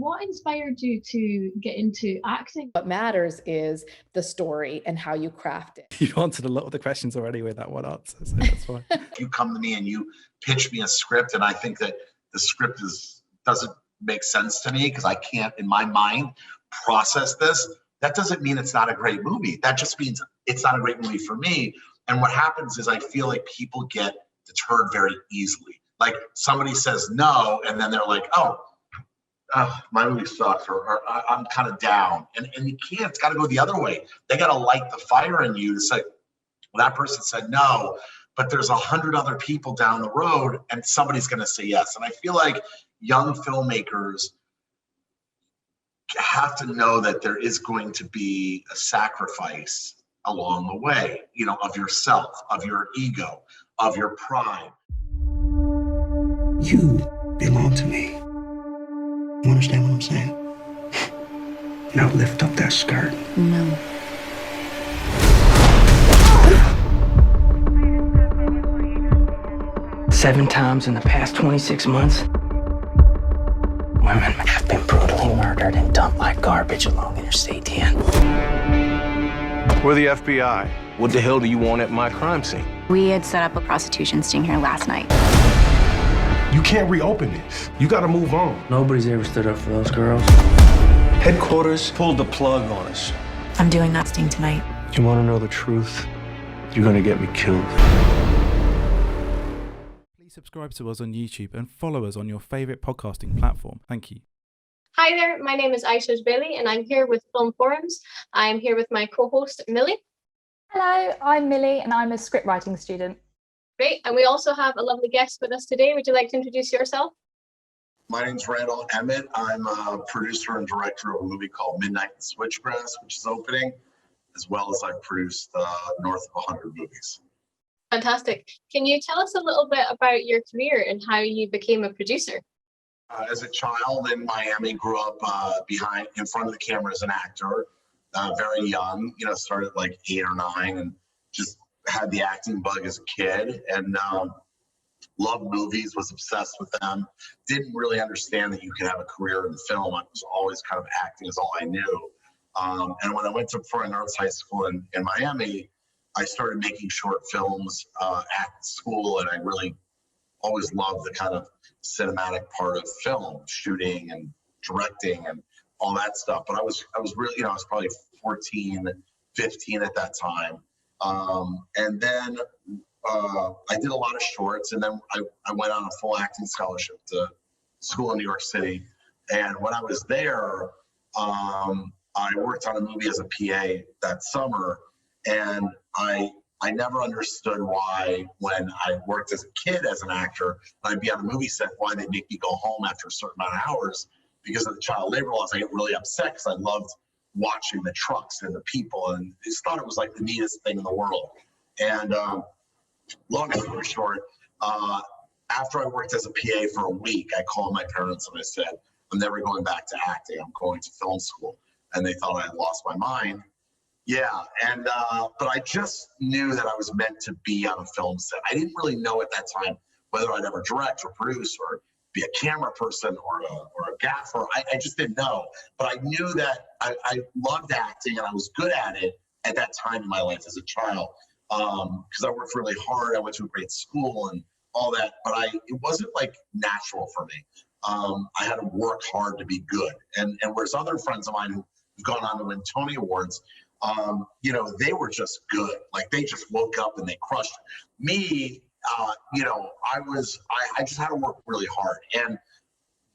what inspired you to get into acting? What matters is the story and how you craft it. You answered a lot of the questions already with that one answer, so that's fine. You come to me and you pitch me a script, and I think that the script doesn't make sense to me because I can't, in my mind, process this. That doesn't mean it's not a great movie. That just means it's not a great movie for me. And what happens is I feel like people get deterred very easily. Like somebody says no, and then they're like, oh, my movie sucks, or I'm kind of down. And you can't. It's got to go the other way. They got to light the fire in you to say, well, that person said no, but there's 100 other people down the road, and somebody's going to say yes. And I feel like young filmmakers have to know that there is going to be a sacrifice along the way, you know, of yourself, of your ego, of your pride. You belong to me. You understand what I'm saying? Now lift up that skirt. No. Seven times in the past 26 months, women have been brutally murdered and dumped like garbage along Interstate 10. We're the FBI. What the hell do you want at my crime scene? We had set up a prostitution sting here last night. You can't reopen this. You gotta move on. Nobody's ever stood up for those girls. Headquarters pulled the plug on us. I'm doing that sting tonight. You wanna know the truth? You're gonna get me killed. Please subscribe to us on YouTube and follow us on your favourite podcasting platform. Thank you. Hi there, my name is Aisha Bailey and I'm here with Film Forums. I'm here with my co-host Millie. Hello, I'm Millie and I'm a scriptwriting student. Great, and we also have a lovely guest with us today. Would you like to introduce yourself? My name's Randall Emmett. I'm a producer and director of a movie called Midnight in Switchgrass, which is opening, as well as I've produced north of 100 movies. Fantastic. Can you tell us a little bit about your career and how you became a producer? As a child in Miami, grew up in front of the camera as an actor, very young, you know, started at like 8 or 9 and just had the acting bug as a kid and loved movies, was obsessed with them. Didn't really understand that you could have a career in film. I was always kind of acting is all I knew. And when I went to Performing Arts High School in Miami, I started making short films at school, and I really always loved the kind of cinematic part of film, shooting and directing and all that stuff. But I was really, you know, I was probably 14, 15 at that time. And then I did a lot of shorts, and then I went on a full acting scholarship to school in New York City. And when I was there, I worked on a movie as a PA that summer, and I never understood why, when I worked as a kid as an actor, I'd be on a movie set, why they'd make me go home after a certain amount of hours. Because of the child labor laws, I get really upset because I loved watching the trucks and the people, and I just thought it was like the neatest thing in the world. And long story short, after I worked as a PA for a week, I called my parents and I said, I'm never going back to acting. I'm going to film school. And they thought I had lost my mind. Yeah, and but I just knew that I was meant to be on a film set. I didn't really know at that time whether I'd ever direct or produce or be a camera person or a gaffer. I just didn't know. But I knew that I loved acting and I was good at it at that time in my life as a child. Because I worked really hard. I went to a great school and all that, but it wasn't like natural for me. I had to work hard to be good. And whereas other friends of mine who've gone on to win Tony Awards, you know, they were just good. Like they just woke up and they crushed it. Me, you know, I just had to work really hard. And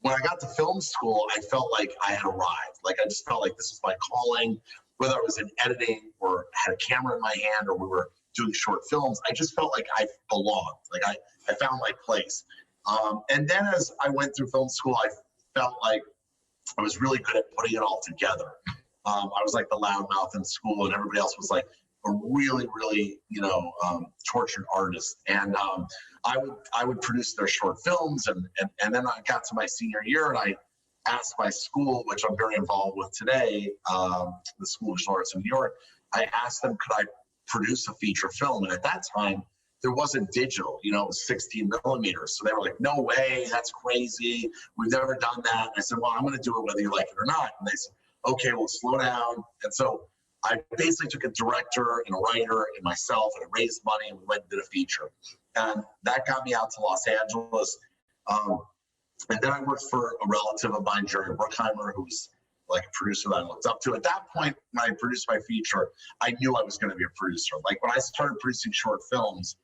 when I got to film school, I felt like I had arrived. Like I just felt like this was my calling, whether I was in editing or had a camera in my hand or we were doing short films. I just felt like I belonged. Like I found my place. And then as I went through film school, I felt like I was really good at putting it all together. I was like the loudmouth in school, and everybody else was like a really, really, you know, tortured artist. And I would produce their short films, and then I got to my senior year, and I asked my school, which I'm very involved with today, the School of Visual Arts in New York. I asked them, could I produce a feature film? And at that time, there wasn't digital, you know, it was 16 millimeters. So they were like, no way, that's crazy. We've never done that. And I said, well, I'm going to do it whether you like it or not. And they said, okay, well, slow down. And so I basically took a director and a writer and myself, and I raised money, and we went and did a feature. And that got me out to Los Angeles. And then I worked for a relative of mine, Jerry Bruckheimer, who's like a producer that I looked up to. At that point, when I produced my feature, I knew I was going to be a producer. Like when I started producing short films,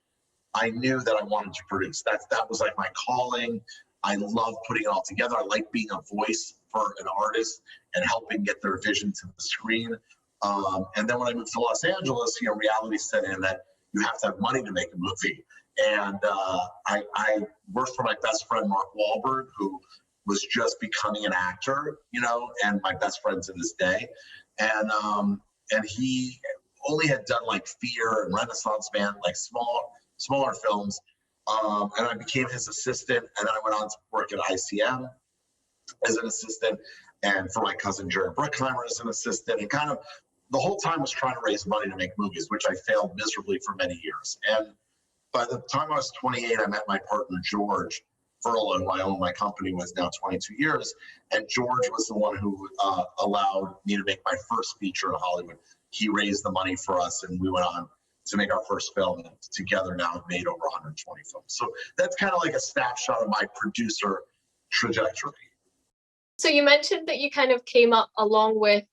I knew that I wanted to produce. That was like my calling. I love putting it all together. I like being a voice for an artist and helping get their vision to the screen. And then when I moved to Los Angeles, you know, reality set in that you have to have money to make a movie. And I worked for my best friend, Mark Wahlberg, who was just becoming an actor, you know, and my best friend to this day. And he only had done like Fear and Renaissance Man, like smaller films. And I became his assistant. And then I went on to work at ICM as an assistant, and for my cousin Jerry Bruckheimer as an assistant. And kind of the whole time was trying to raise money to make movies, which I failed miserably for many years. And by the time I was 28, I met my partner, George Furlow, who I own my company with now 22 years. And George was the one who allowed me to make my first feature in Hollywood. He raised the money for us, and we went on to make our first film. And together now have made over 120 films. So that's kind of like a snapshot of my producer trajectory. So you mentioned that you kind of came up along with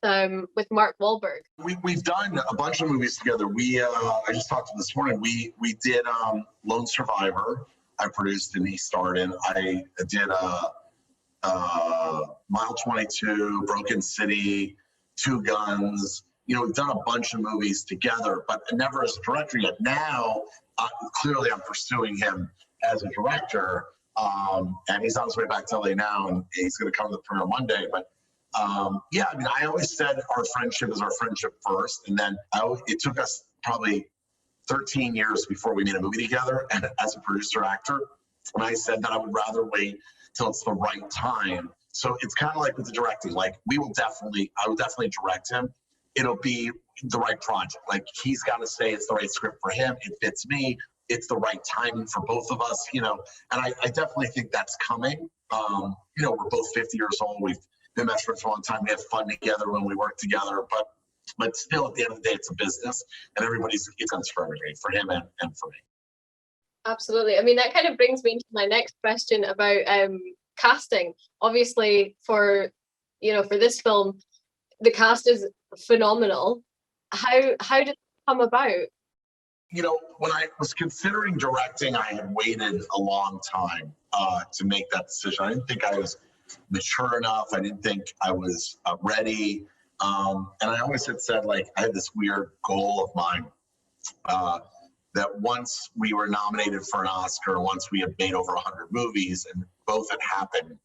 Mark Wahlberg. We've done a bunch of movies together. I just talked to him this morning. We did Lone Survivor. I produced and he starred in. I did Mile 22, Broken City, Two Guns. You know, we've done a bunch of movies together, but never as a director yet. Now, clearly, I'm pursuing him as a director. And he's on his way back to LA now, and he's going to come to the premiere Monday. But yeah, I mean, I always said our friendship is our friendship first, and then it took us probably 13 years before we made a movie together, and as a producer actor. And I said that I would rather wait till it's the right time. So it's kind of like with the directing. Like I will definitely direct him. It'll be the right project. Like he's got to say it's the right script for him. It fits me. It's the right timing for both of us, you know, and I definitely think that's coming. You know, we're both 50 years old. We've been best friends for a long time. We have fun together when we work together, but still at the end of the day, it's a business, and it's for everybody, for him and for me. Absolutely. I mean, that kind of brings me to my next question about casting. Obviously, for this film, the cast is phenomenal. How did it come about? You know, when I was considering directing, I had waited a long time to make that decision. I didn't think I was mature enough. I didn't think I was ready. And I always had said, like, I had this weird goal of mine that once we were nominated for an Oscar, once we had made over 100 movies, and both had happened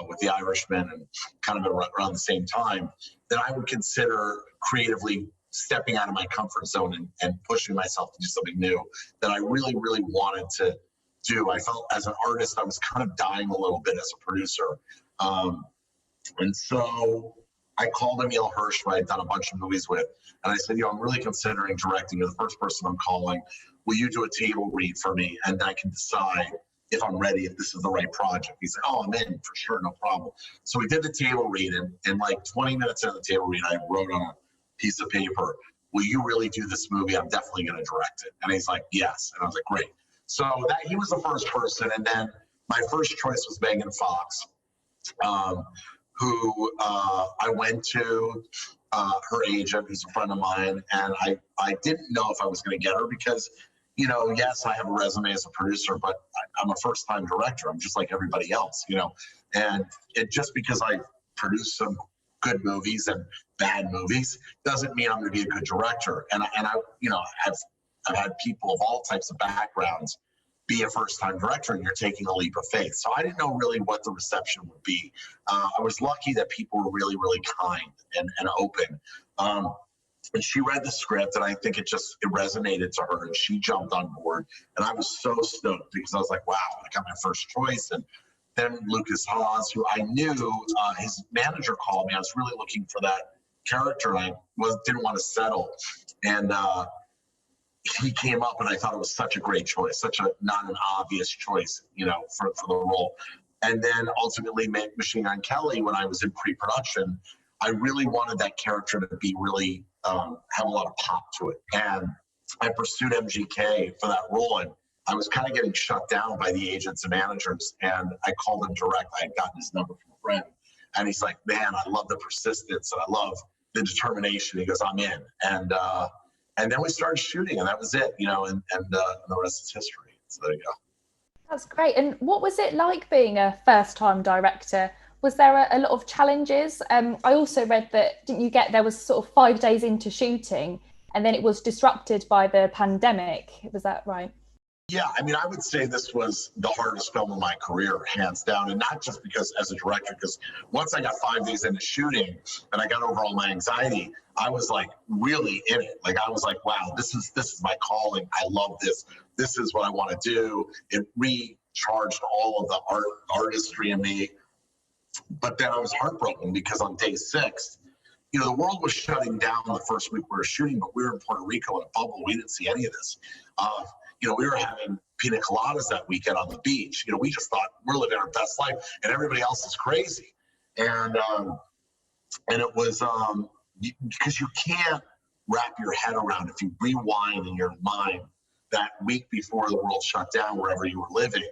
with The Irishman and kind of around the same time, then I would consider creatively stepping out of my comfort zone and pushing myself to do something new that I really, really wanted to do. I felt as an artist, I was kind of dying a little bit as a producer. And so I called Emile Hirsch, who I had done a bunch of movies with, and I said, you know, I'm really considering directing. You're the first person I'm calling. Will you do a table read for me? And then I can decide if I'm ready, if this is the right project. He said, oh, I'm in for sure, no problem. So we did the table read, and like 20 minutes into the table read, I wrote on a piece of paper, will you really do this movie? I'm definitely going to direct it. And he's like, yes. And I was like, great. So he was the first person. And then my first choice was Megan Fox, who I went to her agent, who's a friend of mine. And I didn't know if I was going to get her because, you know, yes, I have a resume as a producer, but I'm a first-time director. I'm just like everybody else, you know. And just because I produce some good movies and bad movies doesn't mean I'm going to be a good director. And I, you know, I've had people of all types of backgrounds be a first-time director, and you're taking a leap of faith. So I didn't know really what the reception would be. I was lucky that people were really, really kind and open. And she read the script, and I think it resonated to her, and she jumped on board. And I was so stoked because I was like, wow, I got my first choice. And then Lucas Haas, who I knew, his manager called me. I was really looking for that character, and I didn't want to settle. And he came up, and I thought it was such a great choice, such a not an obvious choice, for the role. And then ultimately Machine Gun Kelly, when I was in pre-production, I really wanted that character to be really have a lot of pop to it. And I pursued MGK for that role, and I was kind of getting shut down by the agents and managers. And I called him direct. I had gotten his number from a friend, and he's like, "Man, I love the persistence, and I love the determination." He goes, "I'm in." And then we started shooting, and that was it, and the rest is history. So there you go. That's great. And what was it like being a first-time director? Was there a lot of challenges? I also read that, there was sort of 5 days into shooting, and then it was disrupted by the pandemic. Was that right? Yeah, I mean, I would say this was the hardest film of my career, hands down. And not just because as a director, because once I got 5 days into shooting and I got over all my anxiety, I was like really in it. Like, I was like, wow, this is my calling. I love this. This is what I want to do. It recharged all of the artistry in me. But then I was heartbroken because on day 6, the world was shutting down the first week we were shooting, but we were in Puerto Rico in a bubble. We didn't see any of this. We were having pina coladas that weekend on the beach. We just thought we're living our best life, and everybody else is crazy. And it was because you can't wrap your head around, if you rewind in your mind that week before the world shut down, wherever you were living,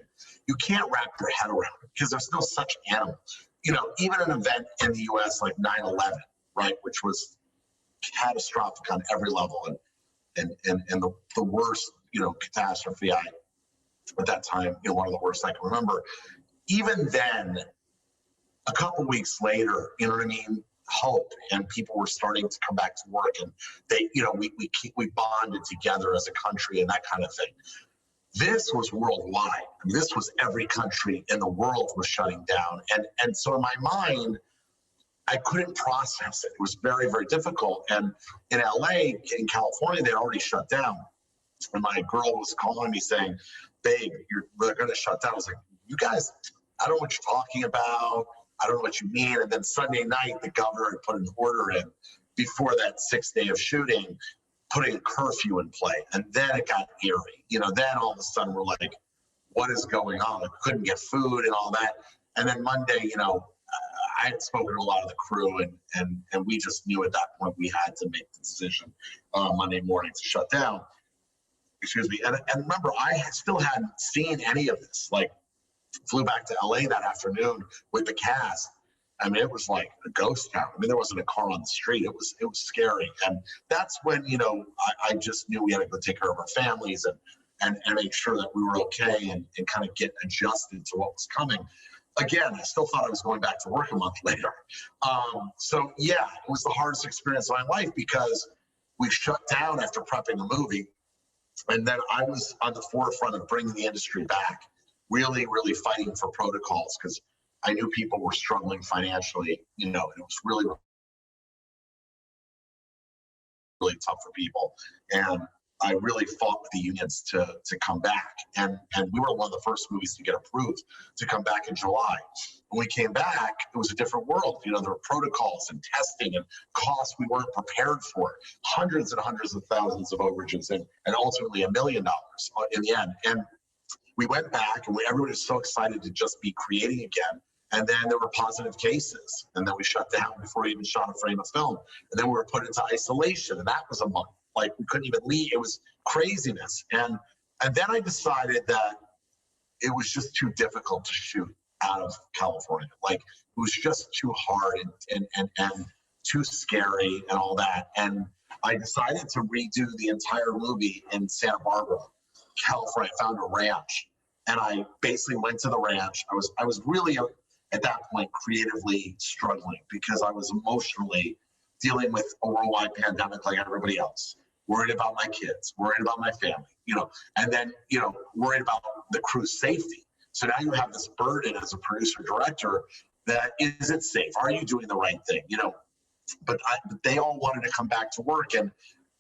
you can't wrap your head around it because there's no such animal. Even an event in the U.S. like 9/11, right, which was catastrophic on every level, and the worst, catastrophe at that time, one of the worst I can remember. Even then, a couple weeks later, hope, and people were starting to come back to work, and they, we bonded together as a country and that kind of thing. This was worldwide. This was every country in the world was shutting down, and so in my mind, I couldn't process it. It was very, very difficult. And in LA, in California, they already shut down. And my girl was calling me saying, "Babe, they're going to shut down." I was like, "You guys, I don't know what you're talking about. I don't know what you mean." And then Sunday night, the governor had put an order in before that 6th day of shooting, putting a curfew in play. And then it got eerie. Then all of a sudden we're like, what is going on? We couldn't get food and all that. And then Monday, I had spoken to a lot of the crew, and we just knew at that point we had to make the decision Monday morning to shut down. Excuse me. And remember, I still hadn't seen any of this. Like, flew back to LA that afternoon with the cast. I mean, it was like a ghost town. I mean, there wasn't a car on the street. It was scary. And that's when, I just knew we had to go take care of our families and make sure that we were okay and kind of get adjusted to what was coming. Again, I still thought I was going back to work a month later. So yeah, it was the hardest experience of my life because we shut down after prepping the movie. And then I was on the forefront of bringing the industry back, really, really fighting for protocols because I knew people were struggling financially, and it was really, really tough for people. And I really fought with the unions to come back. And we were one of the first movies to get approved to come back in July. When we came back, it was a different world. There were protocols and testing and costs we weren't prepared for. Hundreds and hundreds of thousands of overages and ultimately $1 million in the end. And we went back and everybody was so excited to just be creating again. And then there were positive cases. And then we shut down before we even shot a frame of film. And then we were put into isolation. And that was a month. Like, we couldn't even leave. It was craziness. And then I decided that it was just too difficult to shoot out of California. Like, it was just too hard and too scary and all that. And I decided to redo the entire movie in Santa Barbara, California. I found a ranch. And I basically went to the ranch. I was really, at that point, creatively struggling because I was emotionally dealing with a worldwide pandemic like everybody else. Worried about my kids, worried about my family, and then, worried about the crew's safety. So now you have this burden as a producer director that, is it safe? Are you doing the right thing? But they all wanted to come back to work. And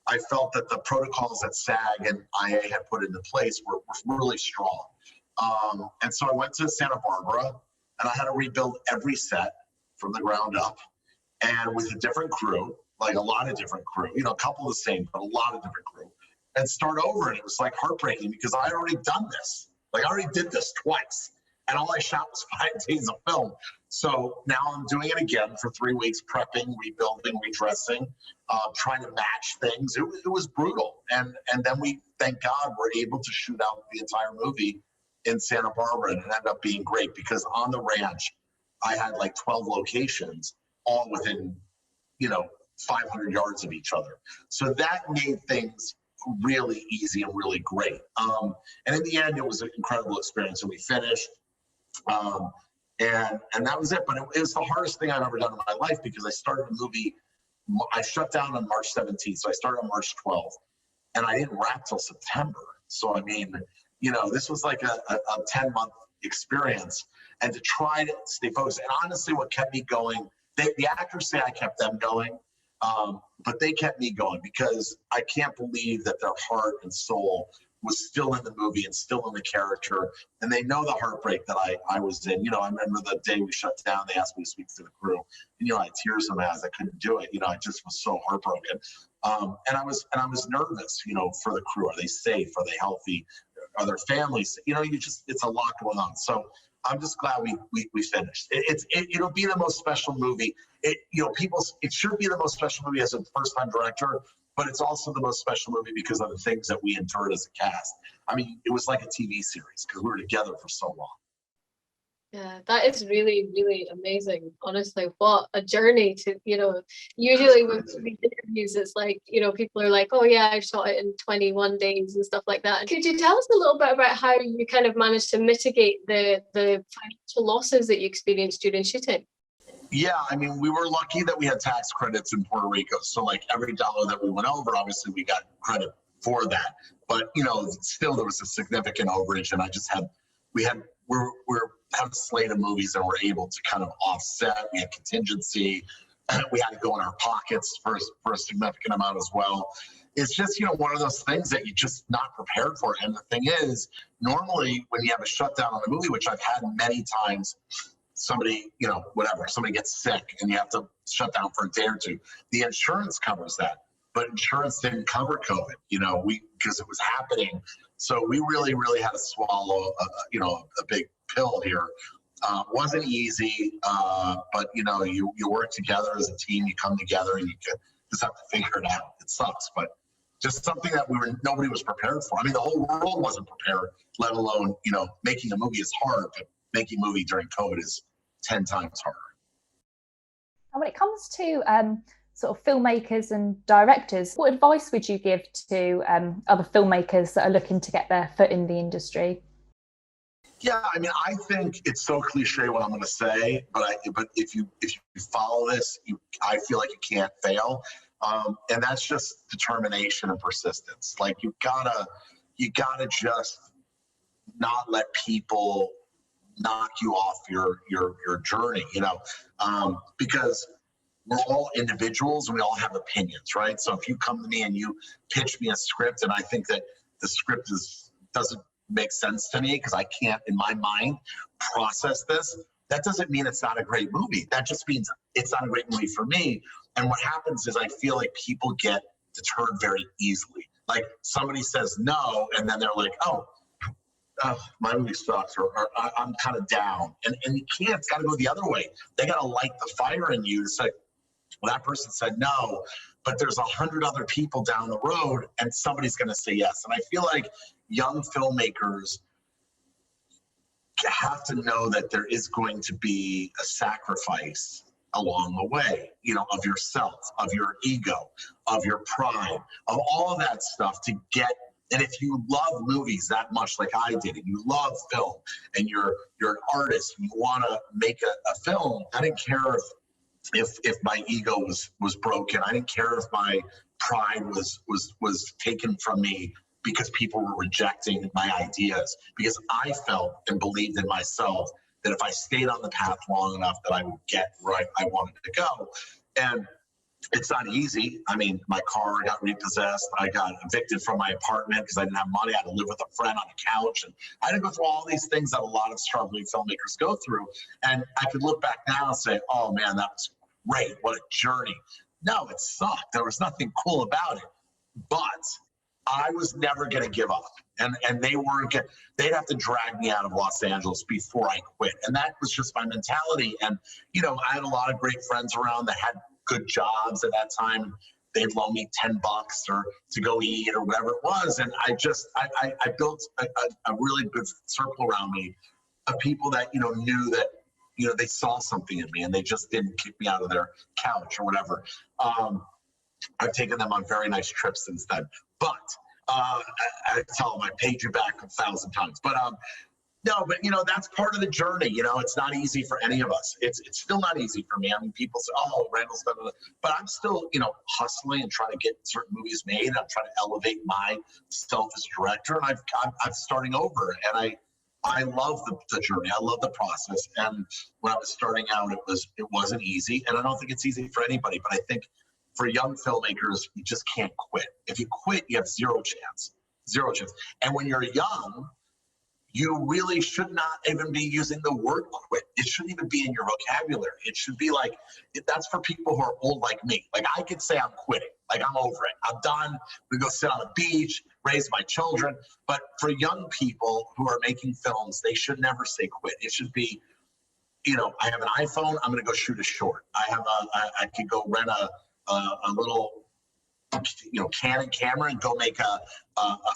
I felt that the protocols that SAG and IA had put into place were really strong. And so I went to Santa Barbara and I had to rebuild every set from the ground up and with a different crew. Like a lot of different crew, a couple of the same, but a lot of different crew. and start over. And it was like heartbreaking because I already done this. Like I already did this twice. And all I shot was 5 days of film. So now I'm doing it again for 3 weeks, prepping, rebuilding, redressing, trying to match things. It was brutal. And then we, thank God, were able to shoot out the entire movie in Santa Barbara, and it ended up being great because on the ranch, I had like 12 locations, all within, 500 yards of each other. So that made things really easy and really great. And in the end, it was an incredible experience, and we finished. And that was it. But it was the hardest thing I've ever done in my life because I started a movie. I shut down on March 17th, so I started on March 12th, and I didn't wrap till September. So I mean, this was like a 10-month experience, and to try to stay focused. And honestly, what kept me going, the actors say I kept them going, but they kept me going because I can't believe that their heart and soul was still in the movie and still in the character, and they know the heartbreak that I was in. I remember the day we shut down, they asked me to speak to the crew, and I had tears in my eyes. I couldn't do it. I just was so heartbroken, and I was nervous. For the crew, are they safe? Are they healthy? Are their families? It's a lot going on. So I'm just glad we finished. It'll be the most special movie. It should be the most special movie as a first-time director. But it's also the most special movie because of the things that we endured as a cast. I mean, it was like a TV series because we were together for so long. Yeah, that is really, really amazing. Honestly, what a journey to, usually with these interviews, it's like, people are like, oh yeah, I shot it in 21 days and stuff like that. Could you tell us a little bit about how you kind of managed to mitigate the financial losses that you experienced during shooting? Yeah, I mean, we were lucky that we had tax credits in Puerto Rico. So like every dollar that we went over, obviously we got credit for that. But, still there was a significant overage, and we have a slate of movies that we're able to kind of offset. We had contingency. We had to go in our pockets for a significant amount as well. It's just, one of those things that you're just not prepared for. And the thing is, normally when you have a shutdown on a movie, which I've had many times, somebody gets sick and you have to shut down for a day or two. The insurance covers that, but insurance didn't cover COVID, because it was happening. So we really, really had to swallow, a big pill here. Wasn't easy, but you work together as a team, you come together and you just have to figure it out. It sucks, but just something that nobody was prepared for. I mean, the whole world wasn't prepared, let alone, making a movie is hard, but making a movie during COVID is 10 times harder. And when it comes to sort of filmmakers and directors, what advice would you give to other filmmakers that are looking to get their foot in the industry? Yeah, I mean, I think it's so cliche what I'm going to say, but if you follow this, I feel like you can't fail, and that's just determination and persistence. Like you gotta just not let people knock you off your journey, because we're all individuals and we all have opinions, right? So if you come to me and you pitch me a script and I think that the script doesn't make sense to me because I can't, in my mind, process this, that doesn't mean it's not a great movie. That just means it's not a great movie for me. And what happens is I feel like people get deterred very easily. Like somebody says no, and then they're like, oh, my movie sucks, or I'm kind of down. And you can't, it's got to go the other way. They got to light the fire in you to say, well, that person said no, but there's 100 other people down the road and somebody's going to say yes. And I feel like young filmmakers have to know that there is going to be a sacrifice along the way, of yourself, of your ego, of your pride, of all of that stuff to get. And if you love movies that much like I did, and you love film, and you're an artist, and you want to make a film, I didn't care if my ego was broken. I didn't care if my pride was taken from me because people were rejecting my ideas. Because I felt and believed in myself that if I stayed on the path long enough, that I would get where I wanted to go. And it's not easy. I mean, my car got repossessed. I got evicted from my apartment because I didn't have money. I had to live with a friend on a couch. And I had to go through all these things that a lot of struggling filmmakers go through. And I could look back now and say, oh man, that was great. What a journey. No, it sucked. There was nothing cool about it. But I was never going to give up. And they weren't going they'd have to drag me out of Los Angeles before I quit. And that was just my mentality. And, you know, I had a lot of great friends around that had good jobs at that time. They'd loan me $10 or to go eat or whatever it was. And I built a really good circle around me of people that, you know, knew that, you know, they saw something in me and they just didn't kick me out of their couch or whatever. I've taken them on very nice trips since then. But I tell them I paid you back 1,000 times. But no, but you know, that's part of the journey. You know, it's not easy for any of us. It's still not easy for me. I mean, people say, "Oh, Randall's done it," but I'm still, you know, hustling and trying to get certain movies made. I'm trying to elevate myself as a director, and I'm starting over. And I love the journey. I love the process. And when I was starting out, it wasn't easy, and I don't think it's easy for anybody. But I think for young filmmakers, you just can't quit. If you quit, you have zero chance. And when you're young, you really should not even be using the word quit. It shouldn't even be in your vocabulary. It should be like, that's for people who are old like me. Like I could say I'm quitting, like I'm over it. I'm done. We go sit on the beach, raise my children. But for young people who are making films, they should never say quit. It should be, you know, I have an iPhone, I'm gonna go shoot a short. I could go rent a little, you know, Canon camera and go make a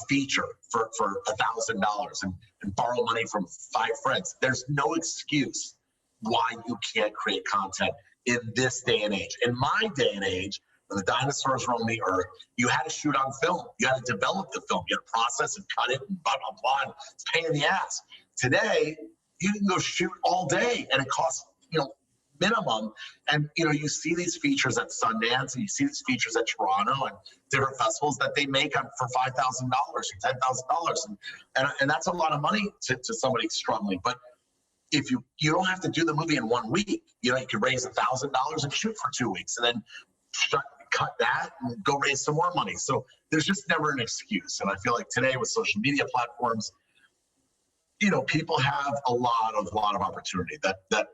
feature for $1,000 and borrow money from 5 friends. There's no excuse why you can't create content in this day and age. In my day and age, when the dinosaurs roamed the earth, you had to shoot on film. You had to develop the film. You had to process and cut it and blah, blah, blah. And it's a pain in the ass. Today, you can go shoot all day and it costs, you know, minimum. And, you know, you see these features at Sundance and you see these features at Toronto and different festivals that they make for $5,000 or $10,000. And that's a lot of money to somebody struggling. But if you don't have to do the movie in 1 week, you know, you could raise $1,000 and shoot for 2 weeks and then cut that and go raise some more money. So there's just never an excuse. And I feel like today with social media platforms, you know, people have a lot of opportunity that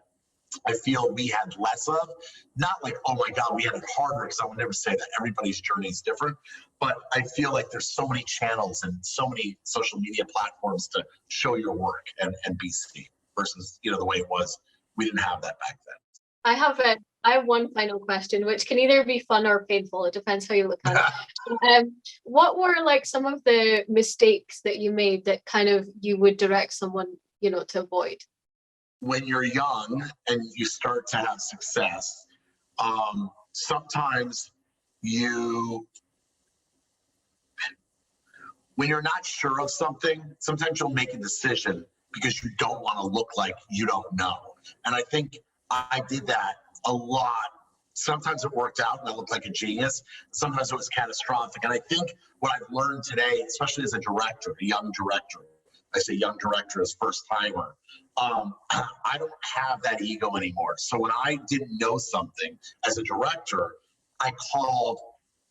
I feel we had less of. Not like, oh my God, we had it harder, because I would never say that. Everybody's journey is different. But I feel like there's so many channels and so many social media platforms to show your work and be seen versus, you know, the way it was. We didn't have that back then. I have one final question, which can either be fun or painful. It depends how you look at it. What were like some of the mistakes that you made that kind of you would direct someone, you know, to avoid? When you're young and you start to have success, sometimes when you're not sure of something, sometimes you'll make a decision because you don't want to look like you don't know. And I think I did that a lot. Sometimes it worked out and I looked like a genius. Sometimes it was catastrophic. And I think what I've learned today, especially as a director, a young director, I say young director as first timer, I don't have that ego anymore. So when I didn't know something as a director, I called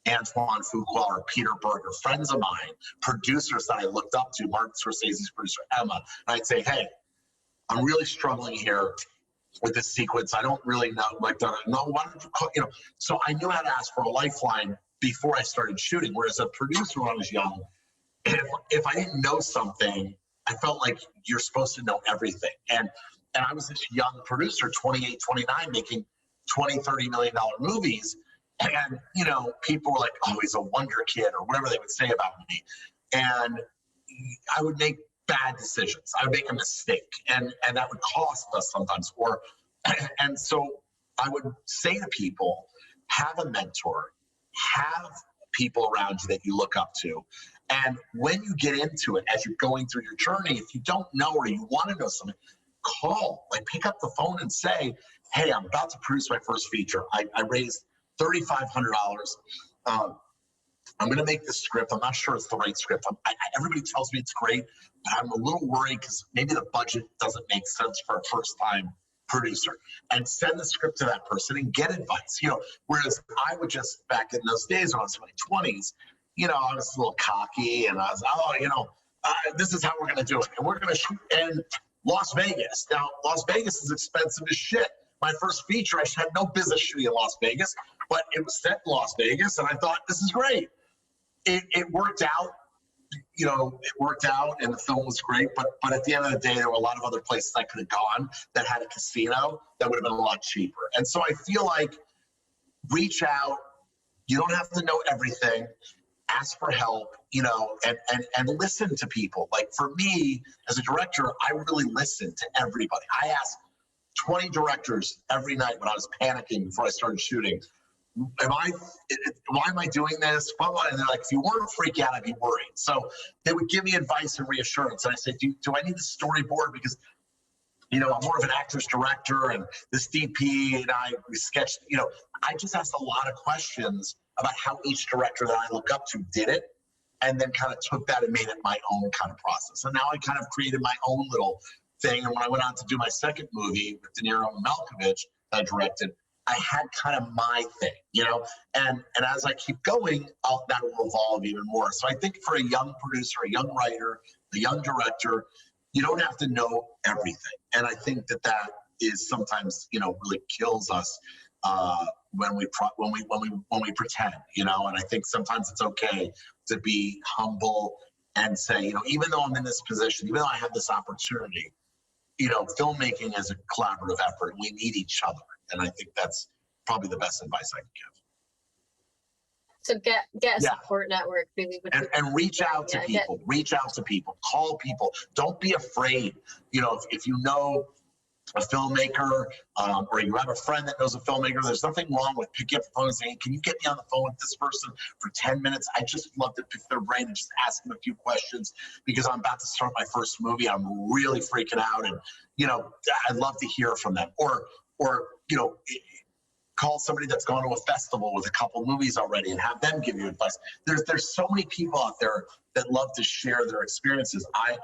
Antoine Fuqua or Peter Berger, friends of mine, producers that I looked up to, Martin Scorsese's producer, Emma, and I'd say, hey, I'm really struggling here with this sequence. I don't really know, like, no, why don't you call, you know? So I knew how to ask for a lifeline before I started shooting. Whereas a producer when I was young, if I didn't know something, I felt like you're supposed to know everything. And I was this young producer, 28, 29, making $20, $30 million movies. And, you know, people were like, oh, he's a wonder kid or whatever they would say about me. And I would make bad decisions. I would make a mistake and that would cost us sometimes. And so I would say to people, have a mentor, have people around you that you look up to. And when you get into it, as you're going through your journey, if you don't know or you want to know something, call, like pick up the phone and say, hey, I'm about to produce my first feature. I raised $3,500. I'm going to make this script. I'm not sure it's the right script. Everybody tells me it's great, but I'm a little worried because maybe the budget doesn't make sense for a first-time producer. And send the script to that person and get advice. You know, whereas I would just, back in those days when I was in my 20s, you know, I was a little cocky and I was, oh, you know, this is how we're going to do it. And we're going to shoot in Las Vegas. Now, Las Vegas is expensive as shit. My first feature, I had no business shooting in Las Vegas, but it was set in Las Vegas, and I thought, this is great. it worked out. It worked out and the film was great, but at the end of the day, there were a lot of other places I could have gone that had a casino that would have been a lot cheaper. And so I feel like reach out. You don't have to know everything. Ask for help, and listen to people. Like for me, as a director, I really listen to everybody. I asked 20 directors every night when I was panicking before I started shooting. Why am I doing this? Blah, blah. And they're like, if you weren't freak out, I'd be worried. So they would give me advice and reassurance. And I said, do I need the storyboard? Because, I'm more of an actor's director, and this DP and we sketched, I just asked a lot of questions about how each director that I look up to did it, and then kind of took that and made it my own kind of process. And now I kind of created my own little thing. And when I went on to do my second movie with De Niro and Malkovich that I directed, I had kind of my thing, and as I keep going, that will evolve even more. So I think for a young producer, a young writer, a young director, you don't have to know everything. And I think that is sometimes, really kills us when we pretend, and I think sometimes it's okay to be humble and say, even though I'm in this position, even though I have this opportunity, filmmaking is a collaborative effort. We need each other. And I think that's probably the best advice I can give. So get a support network, really. And reach out to people. Reach out to people. Call people. Don't be afraid. If you know a filmmaker or you have a friend that knows a filmmaker, there's nothing wrong with picking up the phone and saying, can you get me on the phone with this person for 10 minutes? I just love to pick their brain and just ask them a few questions because I'm about to start my first movie. I'm really freaking out. And, I'd love to hear from them. Or call somebody that's gone to a festival with a couple movies already and have them give you advice. There's so many people out there that love to share their experiences. I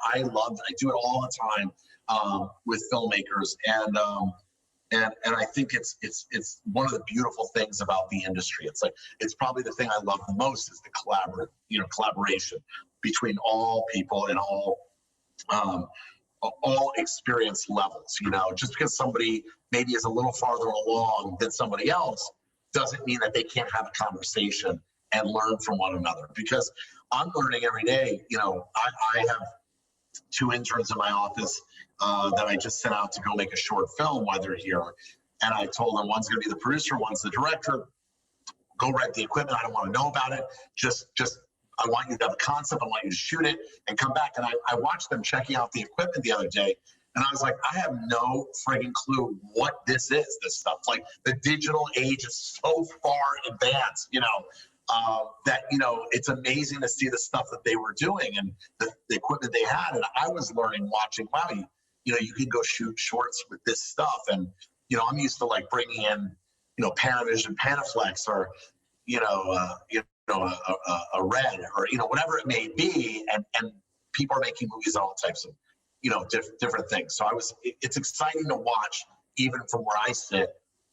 do it all the time with filmmakers, and I think it's one of the beautiful things about the industry. It's probably the thing I love the most is the collaboration between all people and all experience levels. Just because somebody maybe is a little farther along than somebody else doesn't mean that they can't have a conversation and learn from one another, because I'm learning every day. I have 2 interns in my office that I just sent out to go make a short film while they're here. And I told them one's going to be the producer, one's the director. Go rent the equipment. I don't want to know about it. Just I want you to have a concept. I want you to shoot it and come back. And I watched them checking out the equipment the other day. And I was like, I have no friggin' clue what this is, this stuff. Like, the digital age is so far advanced, that, it's amazing to see the stuff that they were doing and the equipment they had. And I was learning, watching, wow, you can go shoot shorts with this stuff. And, I'm used to like bringing in, Panavision, Panaflex, or, a Red, or, whatever it may be. And people are making movies on all types of, different things. So it's exciting to watch, even from where I sit,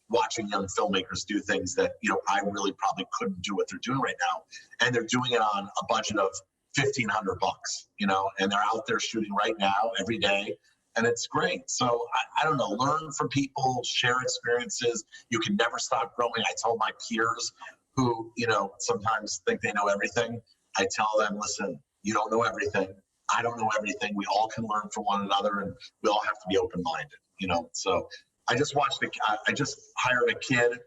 watching young filmmakers do things that, I really probably couldn't do what they're doing right now. And they're doing it on a budget of $1,500, and they're out there shooting right now, every day. And it's great. So I don't know, learn from people, share experiences. You can never stop growing. I tell my peers who, sometimes think they know everything. I tell them, listen, you don't know everything. I don't know everything. We all can learn from one another, and we all have to be open-minded, So I just I just hired a kid.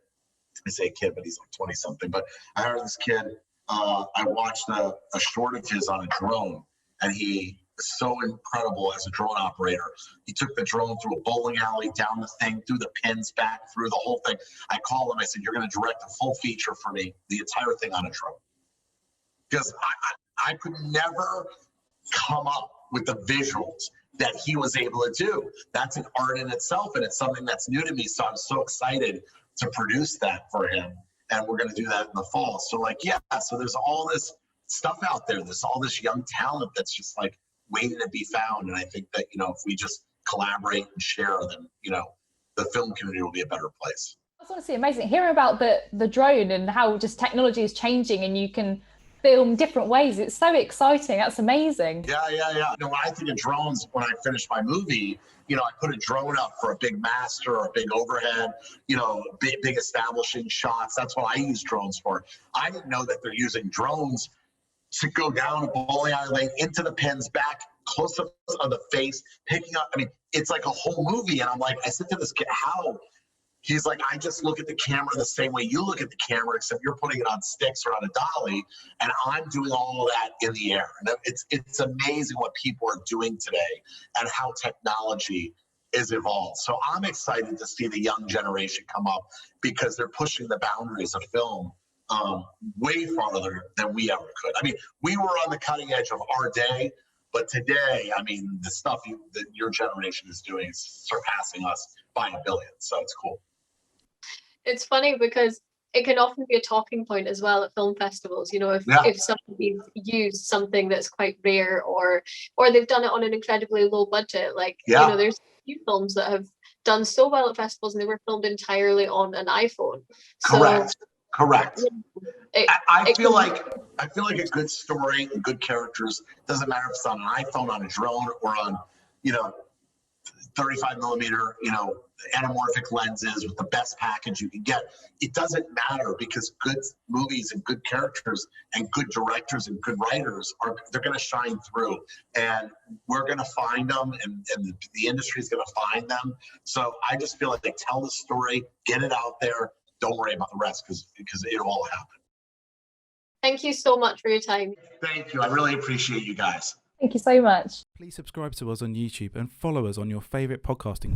I say kid, but he's like 20 something, but I hired this kid. I watched a short of his on a drone, and he is so incredible as a drone operator. He took the drone through a bowling alley, down the thing, through the pins, back through the whole thing. I called him. I said, you're going to direct a full feature for me, the entire thing on a drone. Because I could never come up with the visuals that he was able to do. That's an art in itself, and it's something that's new to me. So I'm so excited to produce that for him. And we're going to do that in the fall. So so there's all this stuff out there. There's all this young talent that's just like waiting to be found. And I think that, if we just collaborate and share, then, the film community will be a better place. I was honestly amazing hearing about the drone and how just technology is changing and you can film different ways. It's so exciting. That's amazing. Yeah. When I think of drones, when I finish my movie, I put a drone up for a big master or a big overhead, big establishing shots. That's what I use drones for. I didn't know that they're using drones to go down a bowling alley lane into the pins, back, close-ups on the face, picking up. I mean, it's like a whole movie. And I'm like, I said to this kid, how? He's like, I just look at the camera the same way you look at the camera, except you're putting it on sticks or on a dolly, and I'm doing all of that in the air. And it's amazing what people are doing today and how technology is evolved. So I'm excited to see the young generation come up because they're pushing the boundaries of film way farther than we ever could. I mean, we were on the cutting edge of our day, but today, I mean, the stuff that your generation is doing is surpassing us by a billion. So it's cool. It's funny because it can often be a talking point as well at film festivals. You know, if somebody's used something that's quite rare, or they've done it on an incredibly low budget, like you know, there's a few films that have done so well at festivals and they were filmed entirely on an iPhone. Correct. I feel like a good story and good characters, doesn't matter if it's on an iPhone, on a drone, or on, 35 millimeter, anamorphic lenses with the best package you can get. It doesn't matter, because good movies and good characters and good directors and good writers they're going to shine through, and we're going to find them, and the industry is going to find them. So I just feel like they tell the story, get it out there. Don't worry about the rest, because it'll all happen. Thank you so much for your time. Thank you. I really appreciate you guys. Thank you so much. Please subscribe to us on YouTube and follow us on your favourite podcasting